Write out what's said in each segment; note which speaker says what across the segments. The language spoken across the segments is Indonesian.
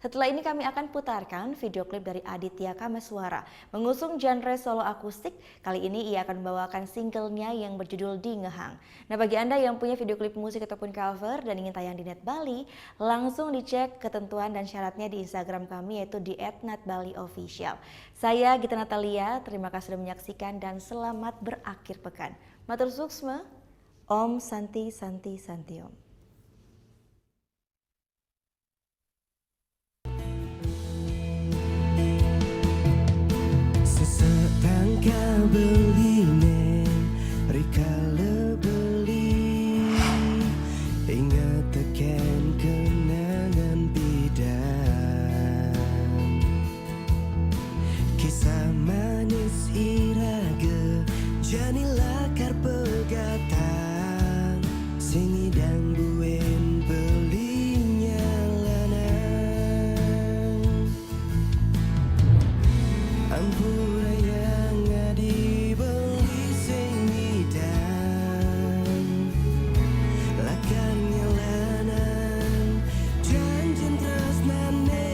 Speaker 1: Setelah ini kami akan putarkan video klip dari Aditya Kameswara mengusung genre solo akustik. Kali ini ia akan membawakan singlenya yang berjudul Di Ngehang. Nah, bagi Anda yang punya video klip musik ataupun cover dan ingin tayang di Net Bali, langsung dicek ketentuan dan syaratnya di Instagram kami yaitu di @netbaliofficial. Saya Gita Natalia, terima kasih sudah menyaksikan dan selamat berakhir pekan. Matur suksma, Om Santi Santi Santi Om.
Speaker 2: Setangka beline rika lebeli ingat tekan kenangan bidan kisah manis irage janilah karpegatan sing idang buen belinya lanang ampura yang dibeli sing idang lakarnya lanang janjin tresnane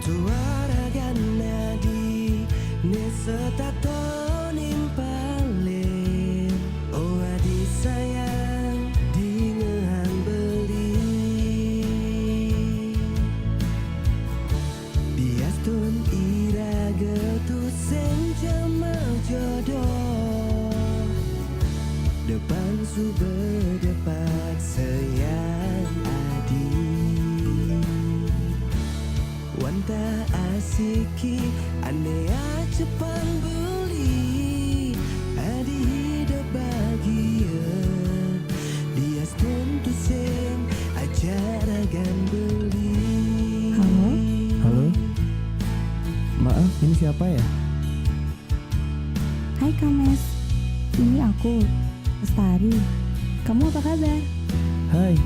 Speaker 2: tuaragan nadi nesetato nimpalin oh adi sayang di ngehang beli biastun iraga tu sing jamal jodoh depan su berdepat sayang adi wanta asiki ane cepan beli adi hidup bahagia dia tentu sing ajaragan beli.
Speaker 3: Halo? Halo? Maaf, ini siapa ya?
Speaker 4: Hai Kames, ini aku, Lestari. Kamu apa kabar?
Speaker 3: Hai,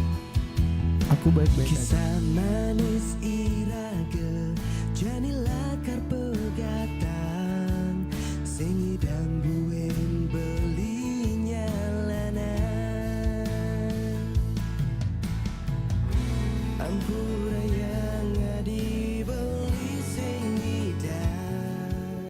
Speaker 3: aku baik-baik aja.
Speaker 2: Kisah manis iraga janilah karpegatan sing idang buen belinya lanang ampura